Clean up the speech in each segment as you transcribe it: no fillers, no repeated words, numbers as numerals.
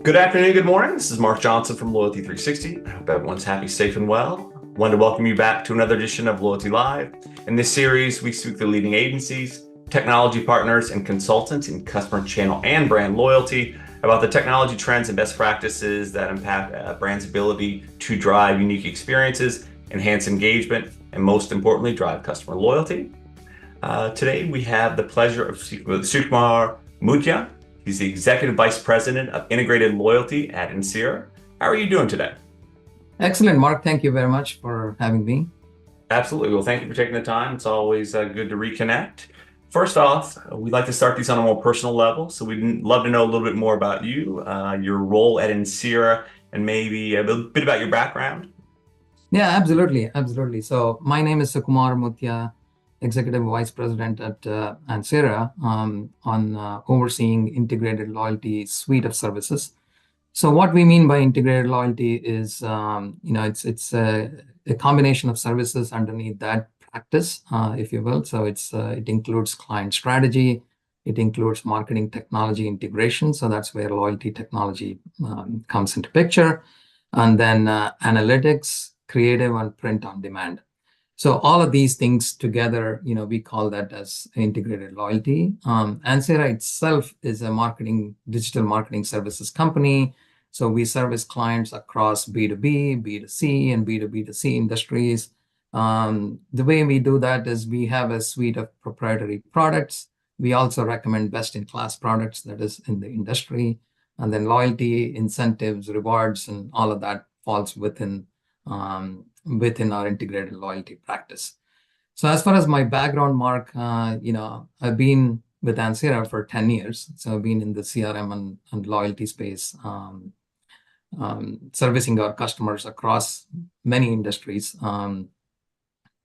Good afternoon, good morning. This is Mark Johnson from Loyalty360. I hope everyone's happy, safe, and well. I wanted to welcome you back to another edition of Loyalty Live. In this series, we speak to leading agencies, technology partners, and consultants in customer channel and brand loyalty about the technology trends and best practices that impact a brand's ability to drive unique experiences, enhance engagement, and most importantly, drive customer loyalty. Today, we have the pleasure of speaking with Sukumar Muthya. He's the Executive Vice President of Integrated Loyalty at Ansira. How are you doing today? Excellent, Mark. Thank you very much for having me. Absolutely. Well, thank you for taking the time. It's always good to reconnect. First off, we'd like to start these on a more personal level. So we'd love to know a little bit more about you, your role at Ansira, and maybe a bit about your background. Yeah, absolutely. Absolutely. So my name is Sukumar Muthya, Executive Vice President at Ansira, on overseeing integrated loyalty suite of services. So what we mean by integrated loyalty is, it's a combination of services underneath that practice, if you will. So it includes client strategy, it includes marketing technology integration. So that's where loyalty technology comes into picture, and then analytics, creative, and print on demand. So all of these things together, we call that as integrated loyalty. Ansira itself is a digital marketing services company. So we service clients across B2B, B2C, and B2B2C industries. The way we do that is we have a suite of proprietary products. We also recommend best-in-class products that is in the industry. And then loyalty, incentives, rewards, and all of that falls within our integrated loyalty practice. So as far as my background, Mark, I've been with Ansira for 10 years. So I've been in the CRM and loyalty space, servicing our customers across many industries. And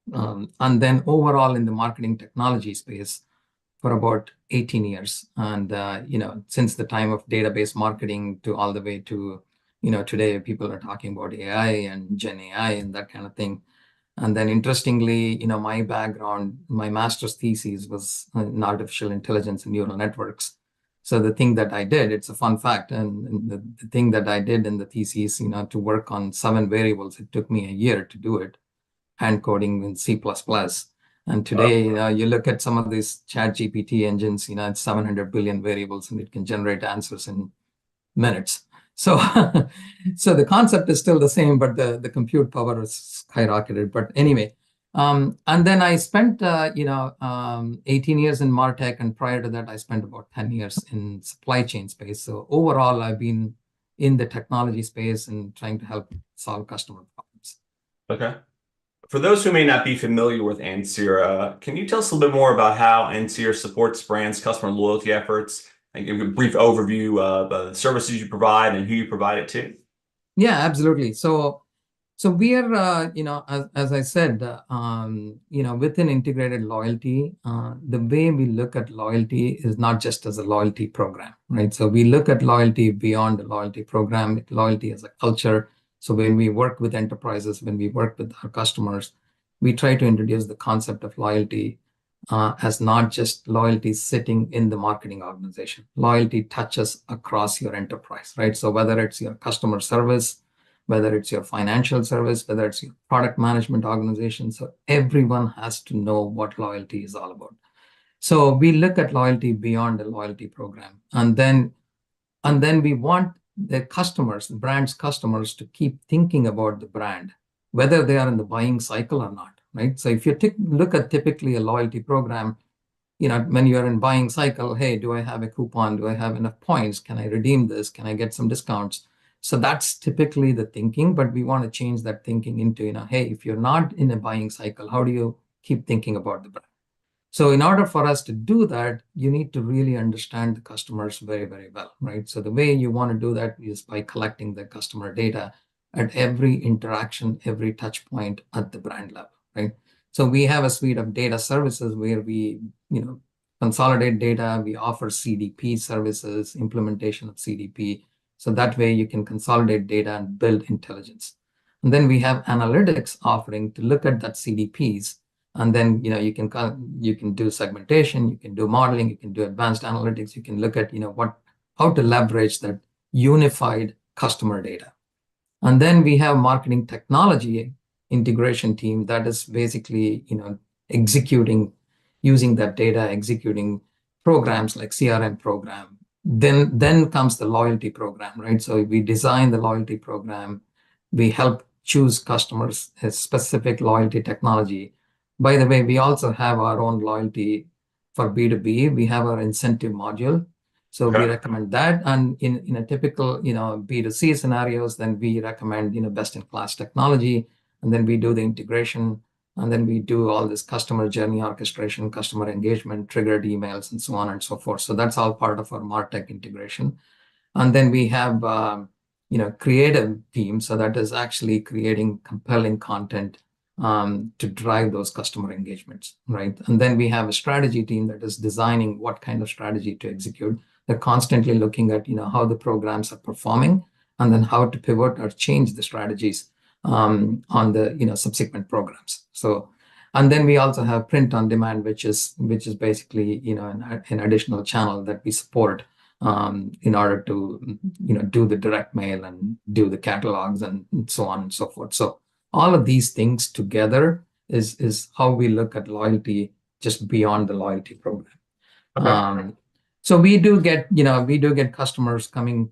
then overall in the marketing technology space for about 18 years. And, since the time of database marketing to all the way to today people are talking about AI and Gen AI and that kind of thing. And then interestingly, my background, my master's thesis was in artificial intelligence and neural networks. So the thing that I did, it's a fun fact, and the thing that I did in the thesis, to work on 7 variables, it took me a year to do it, hand coding in C++. And today, you look at some of these chat GPT engines, it's 700 billion variables and it can generate answers in minutes. So the concept is still the same, but the compute power is skyrocketed. But anyway, and then I spent 18 years in MarTech, and prior to that, I spent about 10 years in supply chain space. So overall, I've been in the technology space and trying to help solve customer problems. Okay. For those who may not be familiar with Ansira, can you tell us a little bit more about how Ansira supports brands' customer loyalty efforts? And give a brief overview of the services you provide and who you provide it to. Yeah, absolutely. So we are, as I said, within integrated loyalty, the way we look at loyalty is not just as a loyalty program, right? So we look at loyalty beyond the loyalty program, loyalty as a culture. So when we work with enterprises, when we work with our customers, we try to introduce the concept of loyalty as not just loyalty sitting in the marketing organization. Loyalty touches across your enterprise, right? So whether it's your customer service, whether it's your financial service, whether it's your product management organization, so everyone has to know what loyalty is all about. So we look at loyalty beyond the loyalty program. And then we want the customers, the brand's customers, to keep thinking about the brand, whether they are in the buying cycle or not. Right? So if you look at typically a loyalty program, when you're in buying cycle, hey, do I have a coupon? Do I have enough points? Can I redeem this? Can I get some discounts? So that's typically the thinking, but we want to change that thinking into, hey, if you're not in a buying cycle, how do you keep thinking about the brand? So in order for us to do that, you need to really understand the customers very, very well, right? So the way you want to do that is by collecting the customer data at every interaction, every touch point at the brand level. Right? So we have a suite of data services where we, consolidate data. We offer CDP services, implementation of CDP. So that way you can consolidate data and build intelligence. And then we have analytics offering to look at that CDPs. And then, you can do segmentation, you can do modeling, you can do advanced analytics. You can look at, how to leverage that unified customer data. And then we have marketing technology integration team that is basically, executing, using that data, executing programs like CRM program. Then comes the loyalty program, right? So we design the loyalty program. We help choose customers a specific loyalty technology. By the way, we also have our own loyalty for B2B. We have our incentive module. So we recommend that. And in a typical, B2C scenarios, then we recommend, best-in-class technology. And then we do the integration. And then we do all this customer journey orchestration, customer engagement, triggered emails, and so on and so forth. So that's all part of our MarTech integration. And then we have, creative team. So that is actually creating compelling content to drive those customer engagements, right? And then we have a strategy team that is designing what kind of strategy to execute. They're constantly looking at, how the programs are performing, and then how to pivot or change the strategies on the, subsequent programs. So, and then we also have print on demand, which is basically, an additional channel that we support in order to, do the direct mail and do the catalogs and so on and so forth. So all of these things together is how we look at loyalty just beyond the loyalty program. Okay. So we do get customers coming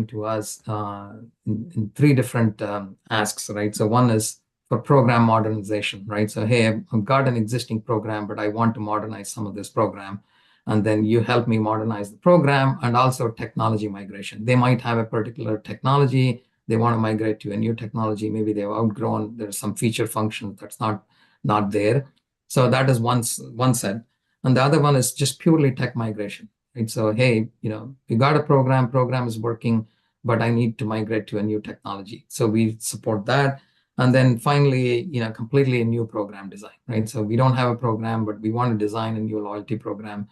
to us in three different asks, right? So one is for program modernization, right? So hey, I've got an existing program, but I want to modernize some of this program. And then you help me modernize the program, and also technology migration. They might have a particular technology. They want to migrate to a new technology. Maybe they've outgrown. There's some feature function that's not there. So that is one set. And the other one is just purely tech migration, right? So, hey, we got a program is working, but I need to migrate to a new technology. So we support that. And then finally, completely a new program design, right? So we don't have a program, but we want to design a new loyalty program.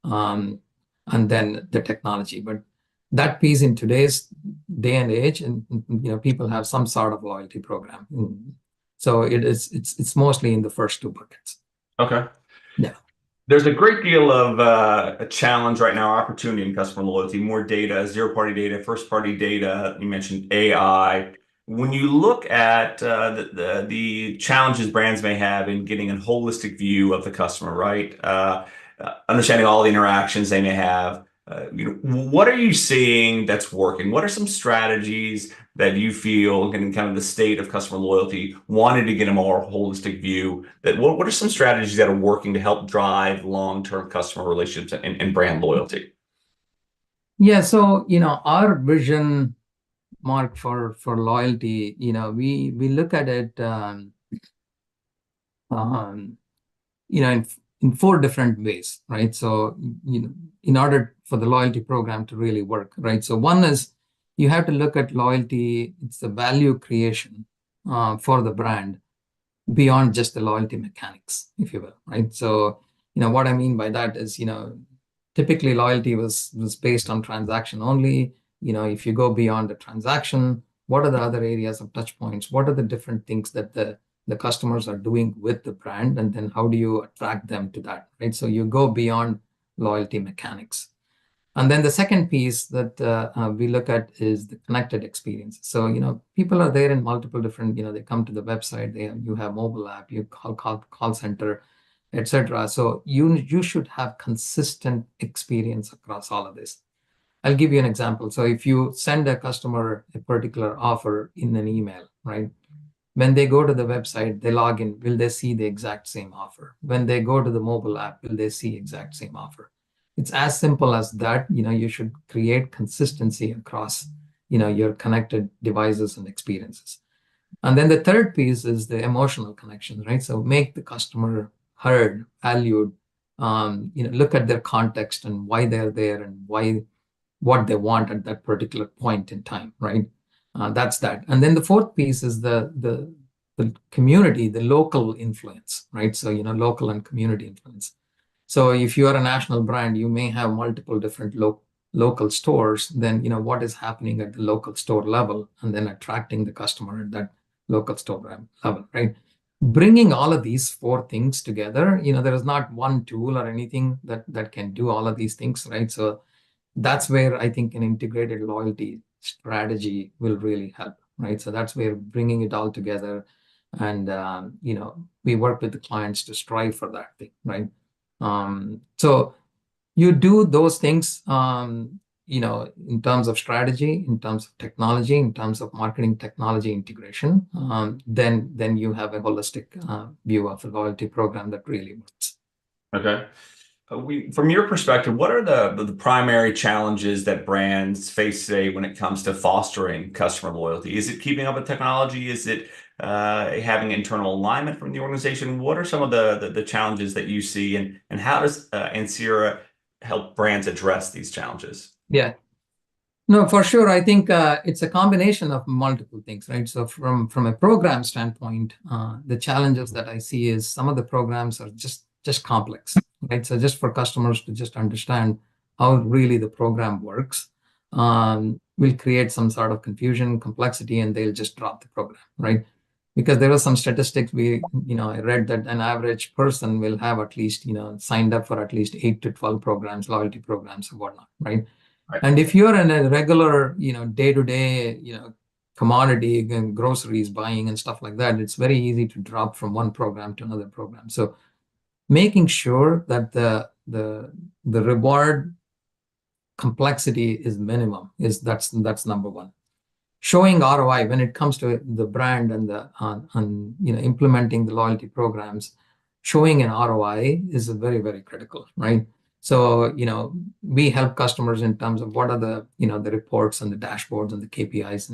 And then the technology. But that piece in today's day and age, and people have some sort of loyalty program. So it's mostly in the first two buckets. Okay. Yeah. There's a great deal of a challenge right now, opportunity in customer loyalty, more data, zero-party data, first-party data. You mentioned AI. When you look at the challenges brands may have in getting a holistic view of the customer, right? Understanding all the interactions they may have, what are you seeing that's working? What are some strategies that you feel, in kind of the state of customer loyalty, wanted to get a more holistic view? What are some strategies that are working to help drive long-term customer relationships and brand loyalty? Yeah, so our vision, Mark, for loyalty, we look at it, in four different ways, right? So in order for the loyalty program to really work, right? So one is you have to look at loyalty. It's the value creation for the brand beyond just the loyalty mechanics, if you will, right? So what I mean by that is typically loyalty was based on transaction only. If you go beyond the transaction, what are the other areas of touch points? What are the different things that the customers are doing with the brand, and then how do you attract them to that, right? So you go beyond loyalty mechanics. And then the second piece that we look at is the connected experience. So people are there in multiple different, they come to the website, you have mobile app, you call center, etc. So you should have consistent experience across all of this. I'll give you an example. So if you send a customer a particular offer in an email, right? When they go to the website, they log in, will they see the exact same offer? When they go to the mobile app, will they see exact same offer? It's as simple as that. You should create consistency across, your connected devices and experiences. And then the third piece is the emotional connection, right? So make the customer heard, valued, look at their context and why they're there and what they want at that particular point in time, right? That's that. And then the fourth piece is the community, the local influence, right? So, local and community influence. So if you are a national brand, you may have multiple different local stores. Then, what is happening at the local store level, and then attracting the customer at that local store level, right? Bringing all of these four things together, there is not one tool or anything that can do all of these things, right? So that's where I think an integrated loyalty strategy will really help, right? So that's where bringing it all together, and we work with the clients to strive for that thing, right? So you do those things, in terms of strategy, in terms of technology, in terms of marketing technology integration, then you have a holistic view of a loyalty program that really works. Okay. From your perspective, what are the primary challenges that brands face today when it comes to fostering customer loyalty? Is it keeping up with technology? Is it having internal alignment from the organization? What are some of the challenges that you see, and how does Ansira help brands address these challenges? Yeah. No, for sure. I think it's a combination of multiple things, right? So from a program standpoint, the challenges that I see is some of the programs are just complex, right? So just for customers to just understand how really the program works, will create some sort of confusion, complexity, and they'll just drop the program, right? Because there are some statistics I read that an average person will have at least, signed up for at least 8 to 12 programs, loyalty programs and whatnot, right? And if you're in a regular, day-to-day, commodity and groceries buying and stuff like that, it's very easy to drop from one program to another program. So making sure that the reward complexity is minimum that's number one. Showing ROI when it comes to the brand and implementing the loyalty programs, showing an ROI is very, very critical, right? So, we help customers in terms of what are the reports and the dashboards and the KPIs,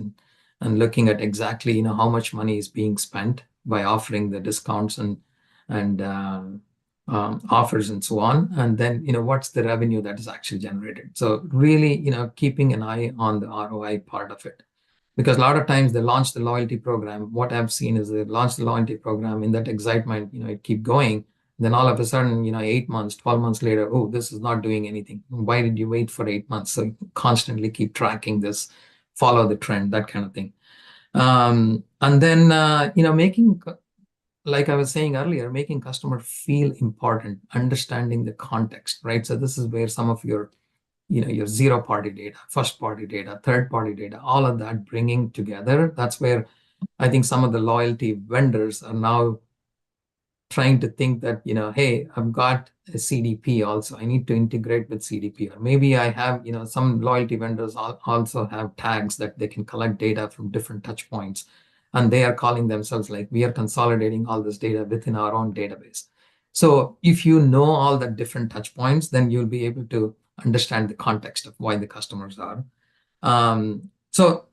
and looking at exactly, how much money is being spent by offering the discounts and offers and so on. And then, what's the revenue that is actually generated. So really, keeping an eye on the ROI part of it. Because a lot of times they launch the loyalty program. What I've seen is they launch the loyalty program in that excitement, it keep going. Then all of a sudden, 8 months, 12 months later, oh, this is not doing anything. Why did you wait for 8 months? So constantly keep tracking this, follow the trend, that kind of thing. And then, making, like I was saying earlier, making customer feel important, understanding the context, right? So this is where some of your zero party data, first party data, third party data, all of that bringing together. That's where I think some of the loyalty vendors are now trying to think that, hey, I've got a CDP also. I need to integrate with CDP. Or maybe I have, some loyalty vendors also have tags that they can collect data from different touch points. And they are calling themselves like, we are consolidating all this data within our own database. So if you know all the different touch points, then you'll be able to understand the context of why the customers are. So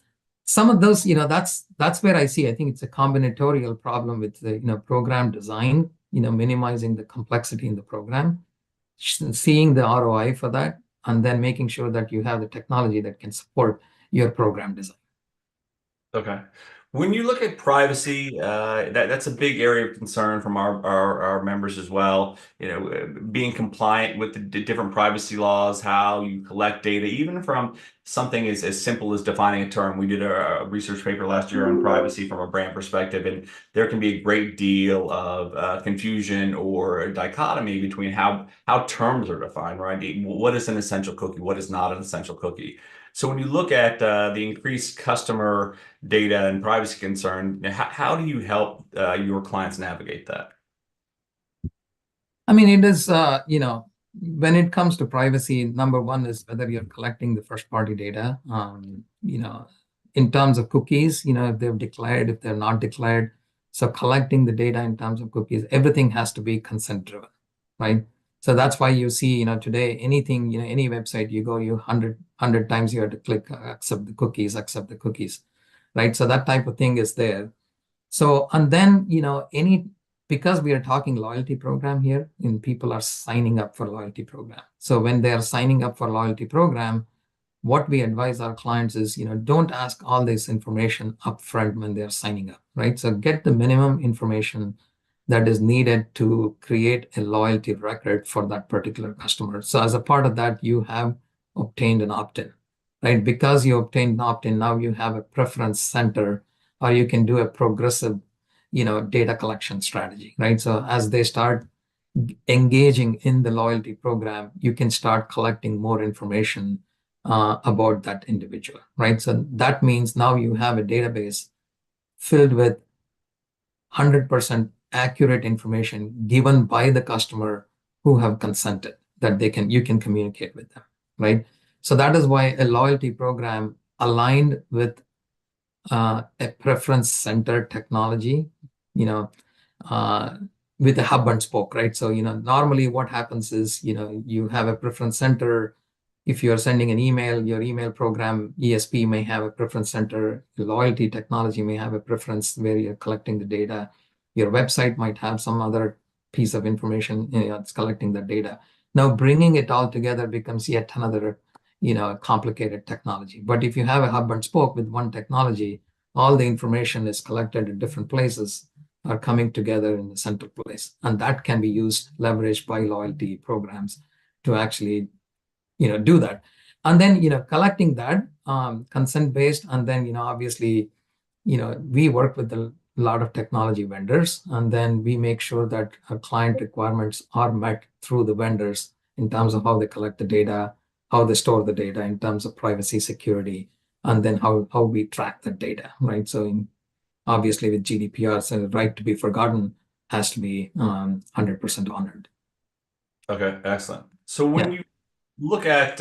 some of those, that's where I see, I think it's a combinatorial problem with the, program design, minimizing the complexity in the program, seeing the ROI for that, and then making sure that you have the technology that can support your program design. Okay. When you look at privacy, that's a big area of concern from our members as well. Being compliant with the different privacy laws, how you collect data, even from something as simple as defining a term. We did a research paper last year on privacy from a brand perspective, and there can be a great deal of confusion or dichotomy between how terms are defined, right? What is an essential cookie? What is not an essential cookie? So when you look at the increased customer data and privacy concern, how do you help your clients navigate that? I mean, it is, when it comes to privacy, number one is whether you're collecting the first party data, in terms of cookies, if they've declared, if they're not declared. So collecting the data in terms of cookies, everything has to be consent driven, right? So that's why you see, today, anything, any website you go, 100 times you have to click accept the cookies, right? So that type of thing is there. So, and then, because we are talking loyalty program here, and people are signing up for loyalty program. So when they are signing up for loyalty program, what we advise our clients is, don't ask all this information upfront when they're signing up, right? So get the minimum information that is needed to create a loyalty record for that particular customer. So as a part of that, you have obtained an opt-in, right? Because you obtained an opt-in, now you have a preference center, or you can do a progressive, data collection strategy, right? So as they start engaging in the loyalty program, you can start collecting more information about that individual, right? So that means now you have a database filled with 100% accurate information given by the customer who have consented that you can communicate with them, right? So that is why a loyalty program aligned with a preference center technology, you know, uh, with a hub and spoke, right? So, normally what happens is, you have a preference center. If you're sending an email, your email program, ESP, may have a preference center. Loyalty technology may have a preference where you're collecting the data. Your website might have some other piece of information, it's collecting the data. Now, bringing it all together becomes yet another, complicated technology. But if you have a hub and spoke with one technology, all the information is collected in different places, are coming together in the central place. And that can be leveraged by loyalty programs to actually, do that. And then, collecting that consent-based, and then, obviously, we work with a lot of technology vendors, and then we make sure that our client requirements are met through the vendors in terms of how they collect the data, how they store the data in terms of privacy, security, and then how we track the data, right? So obviously with GDPR, so the right to be forgotten has to be 100% honored. Okay, excellent. So when you look at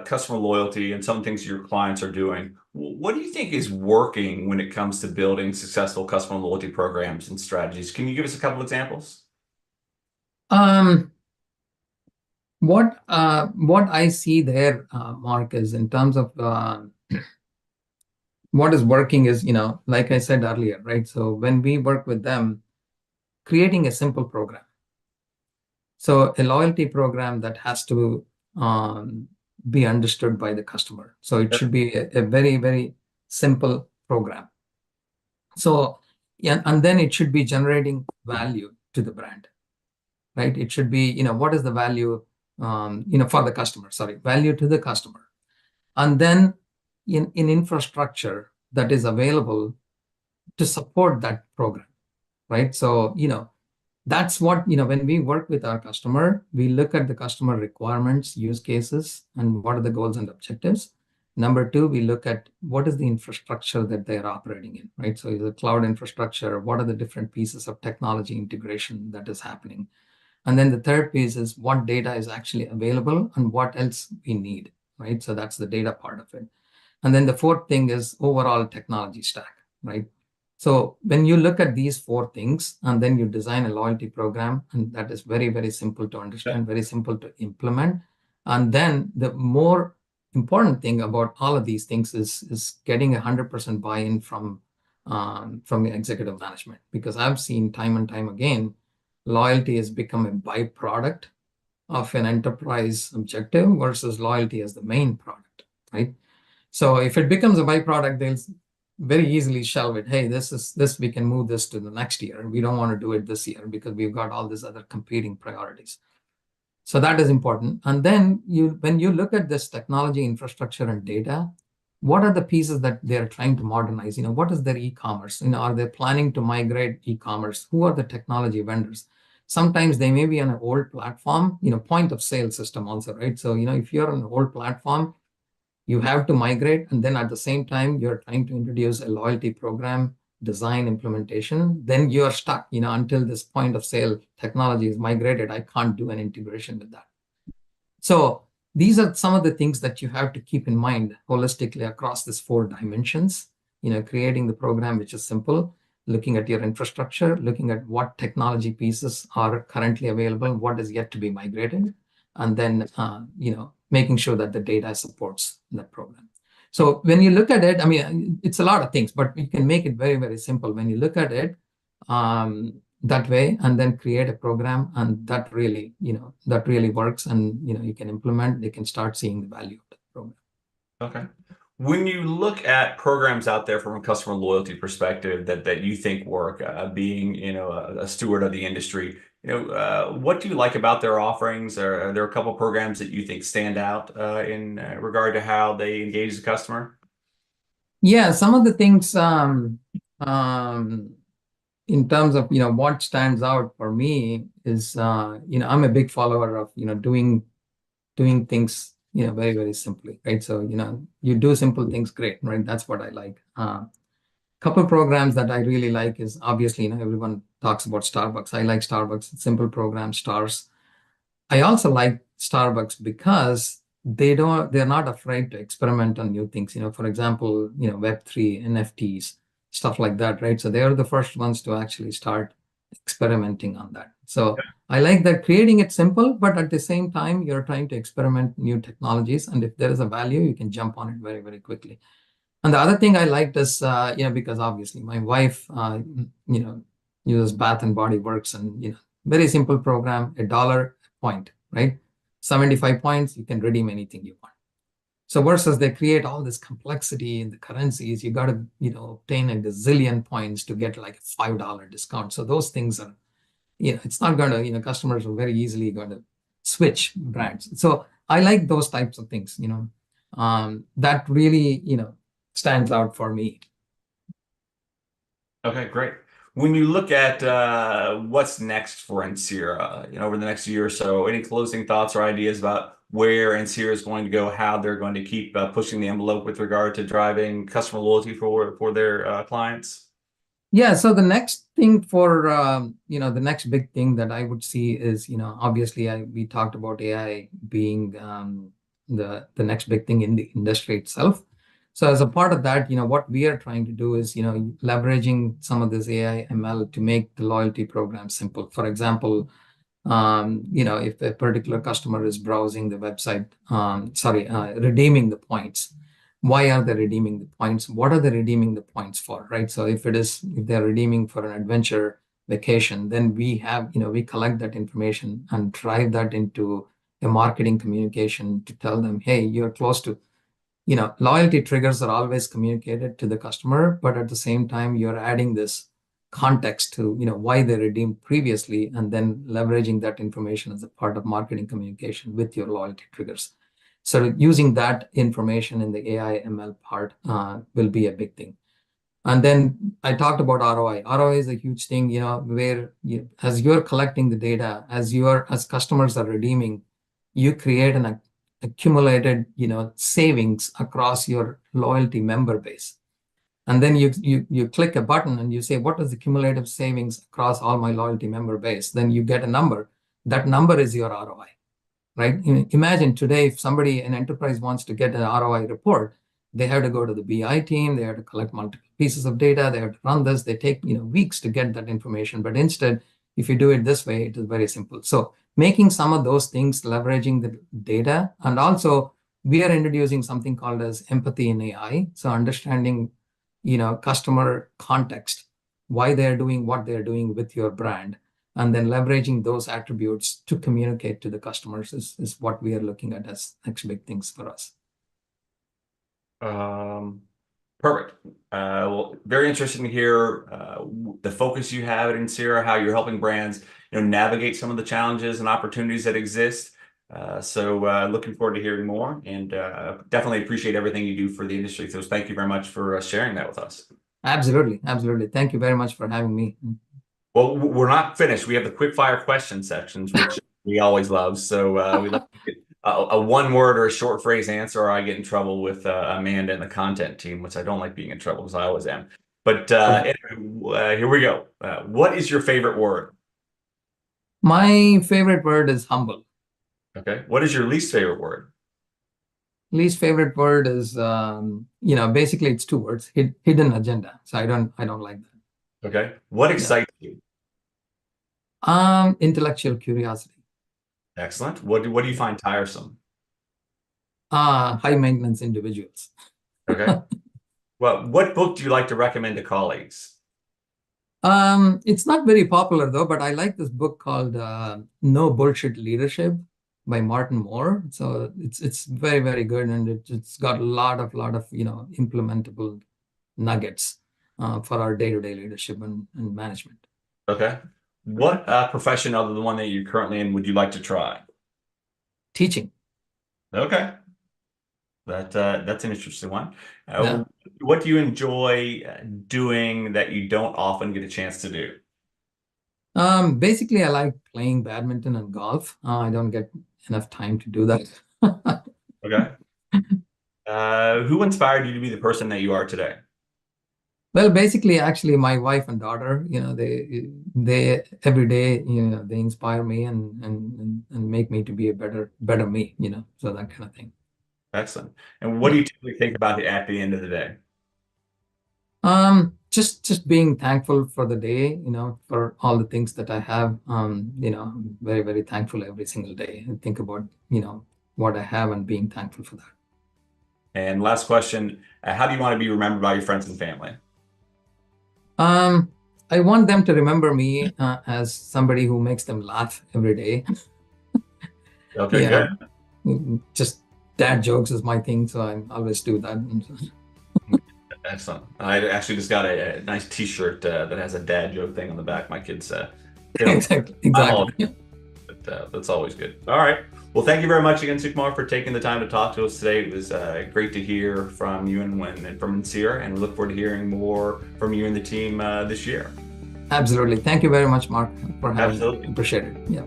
customer loyalty and some things your clients are doing, what do you think is working when it comes to building successful customer loyalty programs and strategies? Can you give us a couple examples? What I see there, Mark, is in terms of what is working is, like I said earlier, right? So when we work with them, creating a simple program. So a loyalty program that has to be understood by the customer. So it should be a very, very simple program. So, yeah, and then it should be generating value to the brand, right? It should be, what is the value, for the customer, value to the customer. And then in infrastructure that is available to support that program, right? So, that's what, when we work with our customer, we look at the customer requirements, use cases, and what are the goals and objectives. Number two, we look at what is the infrastructure that they're operating in, right? So the cloud infrastructure, what are the different pieces of technology integration that is happening? And then the third piece is what data is actually available and what else we need, right? So that's the data part of it. And then the fourth thing is overall technology stack, right? So when you look at these four things and then you design a loyalty program, and that is very, very simple to understand, very simple to implement. And then the more important thing about all of these things is getting 100% buy-in from the executive management, because I've seen time and time again, loyalty has become a byproduct of an enterprise objective versus loyalty as the main product, right? So if it becomes a byproduct, they'll very easily shelve it. Hey, we can move this to the next year. We don't want to do it this year because we've got all these other competing priorities. So that is important. And then when you look at this technology, infrastructure, and data, what are the pieces that they're trying to modernize? What is their e-commerce? Are they planning to migrate e-commerce? Who are the technology vendors? Sometimes they may be on an old platform, point of sale system also, right? So, if you're on an old platform, you have to migrate, and then at the same time, you're trying to introduce a loyalty program, design, implementation, then you're stuck, until this point of sale technology is migrated. I can't do an integration with that. So these are some of the things that you have to keep in mind holistically across these four dimensions, creating the program, which is simple, looking at your infrastructure, looking at what technology pieces are currently available, what is yet to be migrated, and then, making sure that the data supports that program. So when you look at it, it's a lot of things, but you can make it very, very simple. When you look at it that way, and then create a program, and that really works, and you can implement, they can start seeing the value of the program. Okay. When you look at programs out there from a customer loyalty perspective that you think work, being a steward of the industry, what do you like about their offerings? Are there a couple of programs that you think stand out in regard to how they engage the customer? Yeah, some of the things in terms of what stands out for me is I'm a big follower of doing things very, very simply, right? So, you do simple things great, right? That's what I like. Couple programs that I really like is obviously, everyone talks about Starbucks. I like Starbucks, simple program, stars. I also like Starbucks because they're not afraid to experiment on new things. For example, Web3, NFTs, stuff like that, right? So they are the first ones to actually start experimenting on that. So I like that, creating it simple, but at the same time, you're trying to experiment new technologies. And if there is a value, you can jump on it very, very quickly. And the other thing I liked is, because obviously my wife, uses Bath and Body Works, and, very simple program, $1 point, right? 75 points, you can redeem anything you want. So versus they create all this complexity in the currencies, you got to, obtain a gazillion points to get like a $5 discount. So those things are, it's not going to, customers are very easily going to switch brands. So I like those types of things, that really, stands out for me. Okay, great. When you look at what's next for Ansira, over the next year or so, any closing thoughts or ideas about where Ansira is going to go, how they're going to keep pushing the envelope with regard to driving customer loyalty for their clients? Yeah, so the next thing for the next big thing that I would see is, obviously we talked about AI being the next big thing in the industry itself. So as a part of that, what we are trying to do is, leveraging some of this AI ML to make the loyalty program simple. For example, if a particular customer is browsing the website, redeeming the points, why are they redeeming the points? What are they redeeming the points for, right? So if they're redeeming for an adventure vacation, then we collect that information and drive that into a marketing communication to tell them, hey, you're close to, loyalty triggers are always communicated to the customer, but at the same time, you're adding this context to, why they redeemed previously, and then leveraging that information as a part of marketing communication with your loyalty triggers. So using that information in the AI ML part will be a big thing. And then I talked about ROI. ROI is a huge thing, where as you're collecting the data, as customers are redeeming, you create an accumulated, savings across your loyalty member base. And then you click a button and you say, what is the cumulative savings across all my loyalty member base? Then you get a number. That number is your ROI, right? Imagine today, if an enterprise wants to get an ROI report, they have to go to the BI team, they have to collect multiple pieces of data, they have to run this, they take weeks to get that information. But instead, if you do it this way, it is very simple. So making some of those things, leveraging the data, and also we are introducing something called as empathy in AI. So understanding, customer context, why they're doing what they're doing with your brand, and then leveraging those attributes to communicate to the customers is what we are looking at as next big things for us. Perfect. Well, very interesting to hear the focus you have at Ansira, how you're helping brands, navigate some of the challenges and opportunities that exist. So looking forward to hearing more, and definitely appreciate everything you do for the industry. So thank you very much for sharing that with us. Absolutely. Absolutely. Thank you very much for having me. Well, we're not finished. We have the quick fire question sections, which we always love. So we like to get a one word or a short phrase answer, or I get in trouble with Amanda and the content team, which I don't like being in trouble because I always am. But anyway, here we go. What is your favorite word? My favorite word is humble. Okay. What is your least favorite word? Least favorite word is, basically it's two words, hidden agenda. So I don't like that. Okay. What excites you? Intellectual curiosity. Excellent. What do you find tiresome? High maintenance individuals. Okay. Well, what book do you like to recommend to colleagues? It's not very popular though, but I like this book called No Bullshit Leadership by Martin Moore. So it's very, very good, and it's got a lot of implementable nuggets for our day-to-day leadership and management. Okay. What profession other than the one that you're currently in would you like to try? Teaching. Okay. That's an interesting one. Yeah. What do you enjoy doing that you don't often get a chance to do? Basically, I like playing badminton and golf. I don't get enough time to do that. Okay. Who inspired you to be the person that you are today? Well, basically, actually, my wife and daughter, they every day, they inspire me and make me to be a better me, so that kind of thing. Excellent. And what do you typically think about at the end of the day? Just being thankful for the day, for all the things that I have. I'm very, very thankful every single day. I think about, what I have and being thankful for that. And last question, how do you want to be remembered by your friends and family? I want them to remember me as somebody who makes them laugh every day. Okay, good. Just dad jokes is my thing, so I always do that. Excellent. I actually just got a nice T-shirt that has a dad joke thing on the back. My kids, they don't. Exactly. But that's always good. All right. Well, thank you very much again, Sukumar, for taking the time to talk to us today. It was great to hear from you and from Ansira, and we look forward to hearing more from you and the team this year. Absolutely. Thank you very much, Mark, for having Absolutely. me. Appreciate it. Yeah.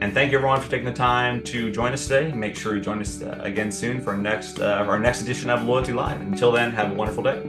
And thank you everyone for taking the time to join us today. Make sure you join us again soon for our next edition of Loyalty Live. Until then, have a wonderful day.